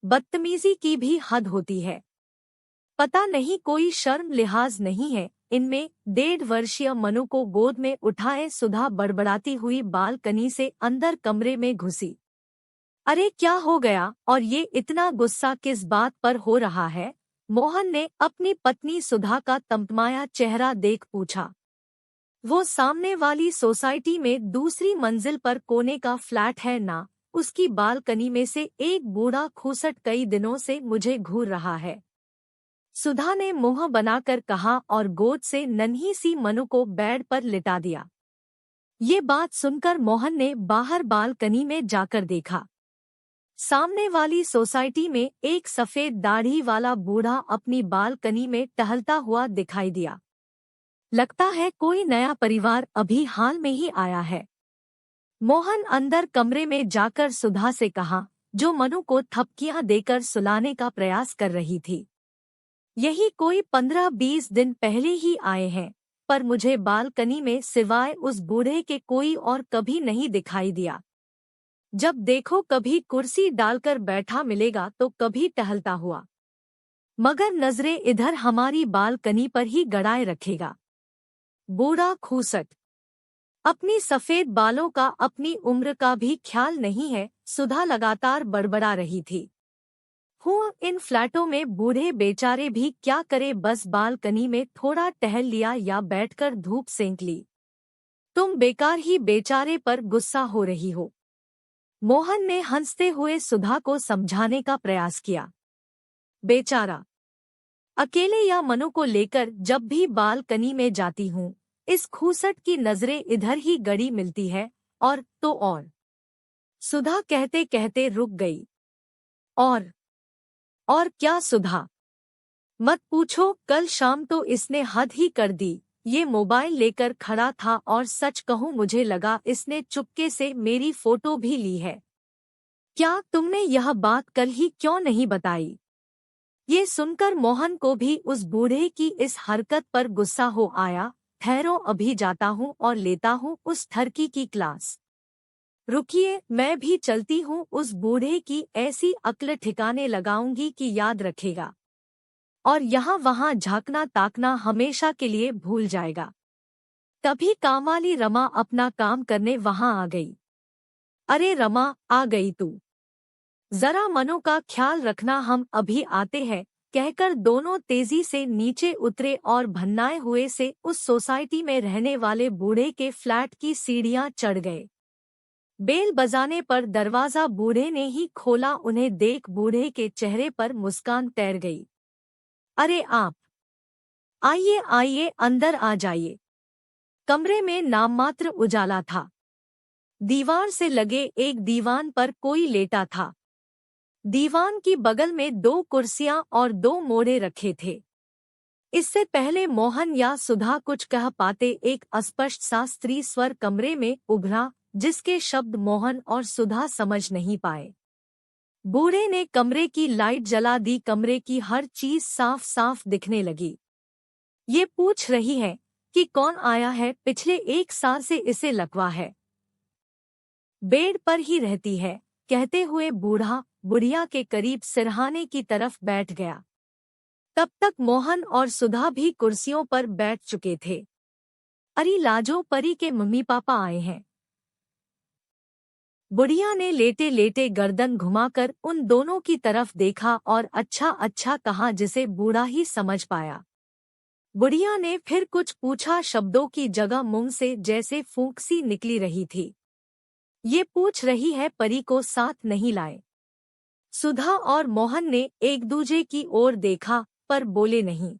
बदतमीजी की भी हद होती है। पता नहीं कोई शर्म लिहाज नहीं है इनमें। 1.5 वर्षीय मनु को गोद में उठाए सुधा बड़बड़ाती हुई बालकनी से अंदर कमरे में घुसी। अरे क्या हो गया और ये इतना गुस्सा किस बात पर हो रहा है? मोहन ने अपनी पत्नी सुधा का तमतमाया चेहरा देख पूछा। वो सामने वाली सोसाइटी में दूसरी मंजिल पर कोने का फ्लैट है ना, उसकी बालकनी में से एक बूढ़ा खूसट कई दिनों से मुझे घूर रहा है। सुधा ने मुंह बनाकर कहा और गोद से नन्ही सी मनु को बेड पर लिटा दिया। ये बात सुनकर मोहन ने बाहर बालकनी में जाकर देखा। सामने वाली सोसाइटी में एक सफेद दाढ़ी वाला बूढ़ा अपनी बालकनी में टहलता हुआ दिखाई दिया। लगता है कोई नया परिवार अभी हाल में ही आया है। मोहन अंदर कमरे में जाकर सुधा से कहा, जो मनु को थपकियां देकर सुलाने का प्रयास कर रही थी। यही कोई 15-20 दिन पहले ही आए हैं, पर मुझे बालकनी में सिवाय उस बूढ़े के कोई और कभी नहीं दिखाई दिया। जब देखो कभी कुर्सी डालकर बैठा मिलेगा तो कभी टहलता हुआ, मगर नजरें इधर हमारी बालकनी पर ही गड़ाए रखेगा। बूढ़ा खूसट, अपनी सफेद बालों का अपनी उम्र का भी ख्याल नहीं है। सुधा लगातार बड़बड़ा रही थी। इन फ्लैटों में बूढ़े बेचारे भी क्या करे, बस बालकनी में थोड़ा टहल लिया या बैठकर धूप सेंक ली। तुम बेकार ही बेचारे पर गुस्सा हो रही हो। मोहन ने हंसते हुए सुधा को समझाने का प्रयास किया। बेचारा, अकेले या मनु को लेकर जब भी बालकनी में जाती हूँ, इस खूसट की नजरें इधर ही गड़ी मिलती है। और तो और, सुधा कहते कहते रुक गई। और क्या सुधा? मत पूछो, कल शाम तो इसने हद ही कर दी। ये मोबाइल लेकर खड़ा था और सच कहूँ मुझे लगा इसने चुपके से मेरी फोटो भी ली है। क्या तुमने यह बात कल ही क्यों नहीं बताई? ये सुनकर मोहन को भी उस बूढ़े की इस हरकत पर गुस्सा हो आया। ठहरो, अभी जाता हूँ और लेता हूँ उस ठरकी की क्लास। रुकिए, मैं भी चलती हूँ, उस बूढ़े की ऐसी अक्ल ठिकाने लगाऊंगी कि याद रखेगा और यहाँ वहाँ झांकना ताकना हमेशा के लिए भूल जाएगा। तभी कामवाली रमा अपना काम करने वहाँ आ गई। अरे रमा, आ गई तू? जरा मनु का ख्याल रखना, हम अभी आते हैं, कहकर दोनों तेजी से नीचे उतरे और भन्नाए हुए से उस सोसाइटी में रहने वाले बूढ़े के फ्लैट की सीढ़ियां चढ़ गए। बेल बजाने पर दरवाजा बूढ़े ने ही खोला। उन्हें देख बूढ़े के चेहरे पर मुस्कान तैर गई। अरे आप, आइए आइए, अंदर आ जाइए। कमरे में नाममात्र उजाला था। दीवार से लगे एक दीवान पर कोई लेटा था। दीवान की बगल में 2 कुर्सियां और 2 मोड़े रखे थे। इससे पहले मोहन या सुधा कुछ कह पाते, एक अस्पष्ट सा स्त्री स्वर कमरे में उभरा, जिसके शब्द मोहन और सुधा समझ नहीं पाए। बूढ़े ने कमरे की लाइट जला दी। कमरे की हर चीज साफ साफ दिखने लगी। ये पूछ रही है कि कौन आया है, पिछले 1 साल से इसे लकवा है, बेड पर ही रहती है, कहते हुए बूढ़ा बुढ़िया के करीब सिरहाने की तरफ बैठ गया। तब तक मोहन और सुधा भी कुर्सियों पर बैठ चुके थे। अरे लाजो, परी के मम्मी पापा आए हैं। बुढ़िया ने लेटे लेटे गर्दन घुमाकर उन दोनों की तरफ देखा और अच्छा अच्छा कहा, जिसे बूढ़ा ही समझ पाया। बुढ़िया ने फिर कुछ पूछा, शब्दों की जगह मुंह से जैसे फूंक सी निकली रही थी। ये पूछ रही है परी को साथ नहीं लाए। सुधा और मोहन ने एक दूजे की ओर देखा पर बोले नहीं।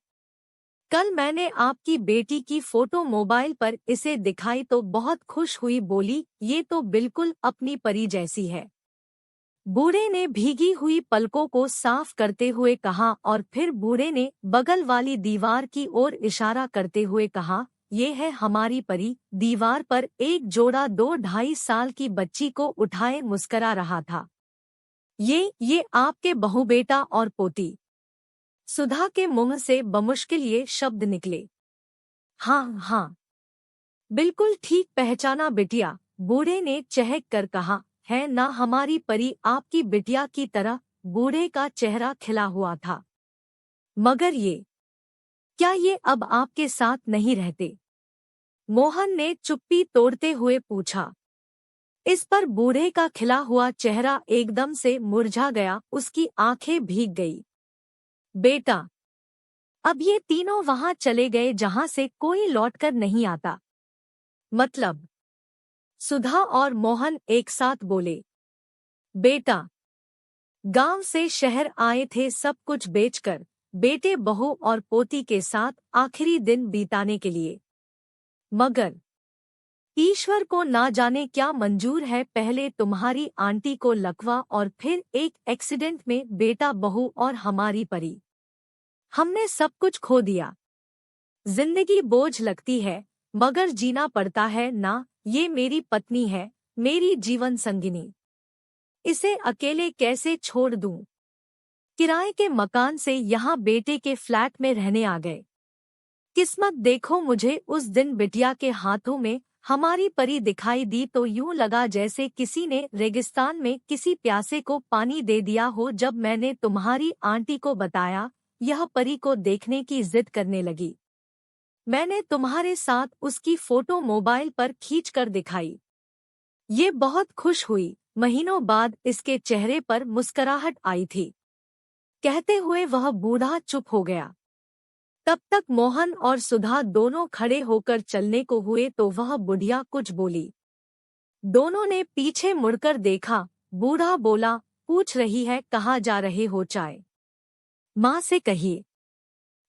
कल मैंने आपकी बेटी की फोटो मोबाइल पर इसे दिखाई तो बहुत खुश हुई, बोली ये तो बिल्कुल अपनी परी जैसी है। बूढ़े ने भीगी हुई पलकों को साफ करते हुए कहा और फिर बूढ़े ने बगल वाली दीवार की ओर इशारा करते हुए कहा, ये है हमारी परी। दीवार पर एक जोड़ा 2-2.5 साल की बच्ची को उठाए मुस्करा रहा था। ये आपके बहू बेटा और पोती। सुधा के मुंह से बमुश्किल ये शब्द निकले। हाँ हाँ, बिल्कुल ठीक पहचाना बिटिया, बूढ़े ने चहक कर कहा, है ना हमारी परी आपकी बिटिया की तरह। बूढ़े का चेहरा खिला हुआ था। मगर क्या ये अब आपके साथ नहीं रहते? मोहन ने चुप्पी तोड़ते हुए पूछा। इस पर बूढ़े का खिला हुआ चेहरा एकदम से मुरझा गया, उसकी आंखें भीग गई। बेटा, अब ये तीनों वहां चले गए जहां से कोई लौटकर नहीं आता। मतलब? सुधा और मोहन एक साथ बोले। बेटा, गांव से शहर आए थे सब कुछ बेचकर, बेटे बहू और पोती के साथ आखिरी दिन बिताने के लिए। मगर ईश्वर को ना जाने क्या मंजूर है, पहले तुम्हारी आंटी को लकवा और फिर एक एक्सीडेंट में बेटा बहू और हमारी परी। हमने सब कुछ खो दिया। जिंदगी बोझ लगती है मगर जीना पड़ता है ना। ये मेरी पत्नी है, मेरी जीवन संगिनी। इसे अकेले कैसे छोड़ दूं? किराए के मकान से यहाँ बेटे के फ्लैट में रहने आ गए। किस्मत देखो, मुझे उस दिन बिटिया के हाथों में हमारी परी दिखाई दी तो यूं लगा जैसे किसी ने रेगिस्तान में किसी प्यासे को पानी दे दिया हो। जब मैंने तुम्हारी आंटी को बताया, यह परी को देखने की जिद करने लगी। मैंने तुम्हारे साथ उसकी फोटो मोबाइल पर खींचकर दिखाई। ये बहुत खुश हुई। महीनों बाद इसके चेहरे पर मुस्कुराहट आई थी। कहते हुए वह बूढ़ा चुप हो गया। तब तक मोहन और सुधा दोनों खड़े होकर चलने को हुए तो वह बुढ़िया कुछ बोली। दोनों ने पीछे मुड़कर देखा। बूढ़ा बोला, पूछ रही है कहाँ जा रहे हो? चाय माँ से कहिए,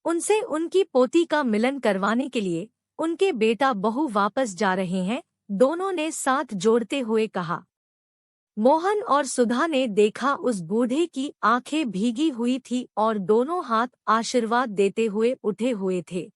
उनसे उनकी पोती का मिलन करवाने के लिए। उनके बेटा बहू वापस जा रहे हैं, दोनों ने साथ जोड़ते हुए कहा। मोहन और सुधा ने देखा उस बूढ़े की आंखें भीगी हुई थी और दोनों हाथ आशीर्वाद देते हुए उठे हुए थे।